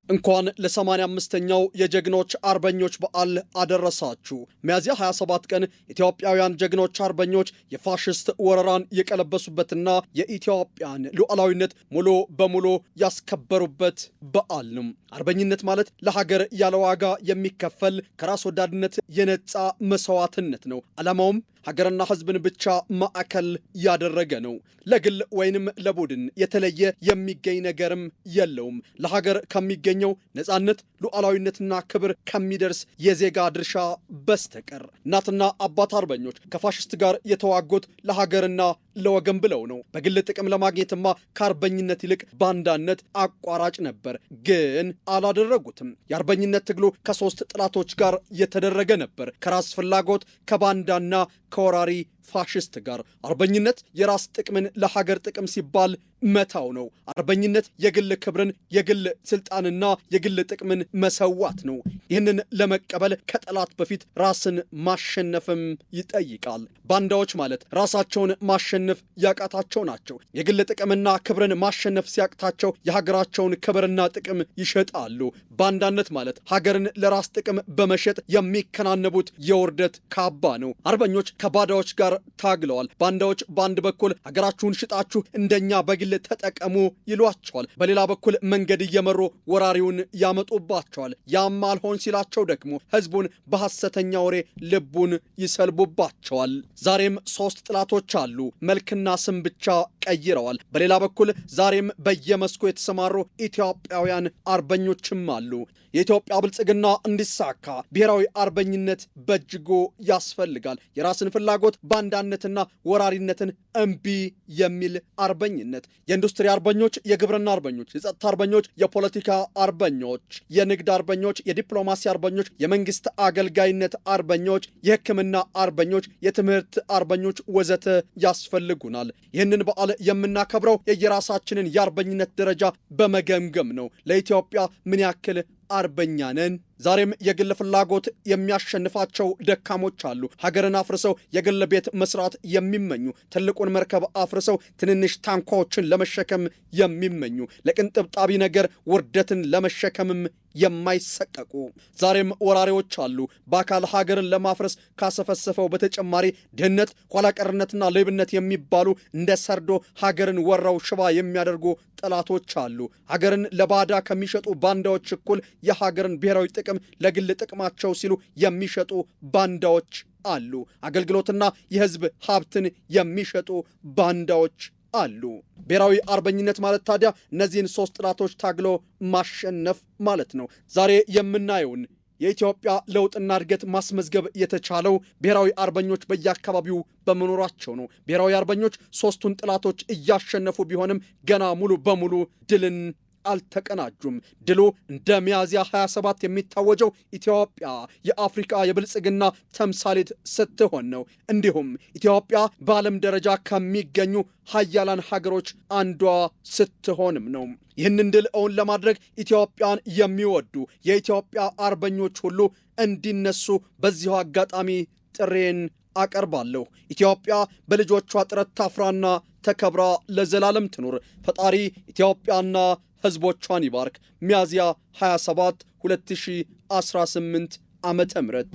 እንኳን ለ85ኛው የጀግኖች አርበኞች በዓል አደረሳችሁ። ሚያዝያ 27 ቀን ኢትዮጵያውያን ጀግኖች አርበኞች የፋሽስት ወረራን የቀለበሱበትና የኢትዮጵያን ሉዓላዊነት ሙሉ በሙሉ ያስከበሩበት በዓል ነው። አርበኝነት ማለት ለሀገር ያለ ዋጋ የሚከፈል ከራስ ወዳድነት የነጻ መስዋዕትነት ነው። ዓላማውም ሀገርና ሕዝብን ብቻ ማዕከል ያደረገ ነው። ለግል ወይንም ለቡድን የተለየ የሚገኝ ነገርም የለውም። ለሀገር ከሚገኘው ነጻነት፣ ሉዓላዊነትና ክብር ከሚደርስ የዜጋ ድርሻ በስተቀር። እናትና አባት አርበኞች ከፋሽስት ጋር የተዋጉት ለሀገርና ለወገን ብለው ነው። በግል ጥቅም ለማግኘትማ ከአርበኝነት ይልቅ ባንዳነት አቋራጭ ነበር፣ ግን አላደረጉትም። የአርበኝነት ትግሉ ከሶስት ጥላቶች ጋር የተደረገ ነበር፣ ከራስ ፍላጎት፣ ከባንዳና ከወራሪ ፋሽስት ጋር። አርበኝነት የራስ ጥቅምን ለሀገር ጥቅም ሲባል መታው ነው። አርበኝነት የግል ክብርን፣ የግል ስልጣንና የግል ጥቅምን መሰዋት ነው። ይህንን ለመቀበል ከጠላት በፊት ራስን ማሸነፍም ይጠይቃል። ባንዳዎች ማለት ራሳቸውን ማሸነፍ ያቃታቸው ናቸው። የግል ጥቅምና ክብርን ማሸነፍ ሲያቅታቸው የሀገራቸውን ክብርና ጥቅም ይሸጣሉ። ባንዳነት ማለት ሀገርን ለራስ ጥቅም በመሸጥ የሚከናነቡት የውርደት ካባ ነው። አርበኞች ከባዳዎች ጋር ታግለዋል። ባንዳዎች በአንድ በኩል ሀገራችሁን ሽጣችሁ እንደኛ በግል ተጠቀሙ ይሏቸዋል። በሌላ በኩል መንገድ እየመሩ ወራሪውን ያመጡባቸዋል። ያም አልሆን ሲላቸው ደግሞ ህዝቡን በሐሰተኛ ወሬ ልቡን ይሰልቡባቸዋል። ዛሬም ሶስት ጥላቶች አሉ። መልክና ስም ብቻ ቀይረዋል። በሌላ በኩል ዛሬም በየመስኩ የተሰማሩ ኢትዮጵያውያን አርበኞችም አሉ። የኢትዮጵያ ብልጽግና እንዲሳካ ብሔራዊ አርበኝነት በእጅጉ ያስፈልጋል። የራስን ፍላጎት ባንዳነትና ወራሪነትን እምቢ የሚል አርበኝነት። የኢንዱስትሪ አርበኞች፣ የግብርና አርበኞች፣ የጸጥታ አርበኞች፣ የፖለቲካ አርበኞች፣ የንግድ አርበኞች፣ የዲፕሎማሲ አርበኞች፣ የመንግስት አገልጋይነት አርበኞች፣ የሕክምና አርበኞች፣ የትምህርት አርበኞች ወዘተ ያስፈልጉናል። ይህንን በዓል የምናከብረው የየራሳችንን የአርበኝነት ደረጃ በመገምገም ነው። ለኢትዮጵያ ምን ያክል አርበኛ ነን? ዛሬም የግል ፍላጎት የሚያሸንፋቸው ደካሞች አሉ። ሀገርን አፍርሰው የግል ቤት መስራት የሚመኙ፣ ትልቁን መርከብ አፍርሰው ትንንሽ ታንኳዎችን ለመሸከም የሚመኙ፣ ለቅንጥብጣቢ ነገር ውርደትን ለመሸከምም የማይሰቀቁ ዛሬም ወራሪዎች አሉ። በአካል ሀገርን ለማፍረስ ካሰፈሰፈው በተጨማሪ ድህነት፣ ኋላቀርነትና ሌብነት የሚባሉ እንደ ሰርዶ ሀገርን ወረው ሽባ የሚያደርጉ ጠላቶች አሉ። ሀገርን ለባዳ ከሚሸጡ ባንዳዎች እኩል የሀገርን ብሔራዊ ጥቅም ለግል ጥቅማቸው ሲሉ የሚሸጡ ባንዳዎች አሉ። አገልግሎትና የሕዝብ ሀብትን የሚሸጡ ባንዳዎች አሉ። ብሔራዊ አርበኝነት ማለት ታዲያ እነዚህን ሶስት ጥላቶች ታግሎ ማሸነፍ ማለት ነው። ዛሬ የምናየውን የኢትዮጵያ ለውጥና እድገት ማስመዝገብ የተቻለው ብሔራዊ አርበኞች በየአካባቢው በመኖራቸው ነው። ብሔራዊ አርበኞች ሶስቱን ጥላቶች እያሸነፉ ቢሆንም ገና ሙሉ በሙሉ ድልን አልተቀናጁም። ድሉ እንደ ሚያዝያ 27 የሚታወጀው ኢትዮጵያ የአፍሪካ የብልጽግና ተምሳሌት ስትሆን ነው። እንዲሁም ኢትዮጵያ በዓለም ደረጃ ከሚገኙ ሀያላን ሀገሮች አንዷ ስትሆንም ነው። ይህንን ድል እውን ለማድረግ ኢትዮጵያን የሚወዱ የኢትዮጵያ አርበኞች ሁሉ እንዲነሱ በዚሁ አጋጣሚ ጥሬን አቀርባለሁ። ኢትዮጵያ በልጆቿ ጥረት ታፍራና ተከብራ ለዘላለም ትኑር። ፈጣሪ ኢትዮጵያና ሕዝቦቿን ይባርክ። ሚያዝያ 27 2018 ዓመተ ምህረት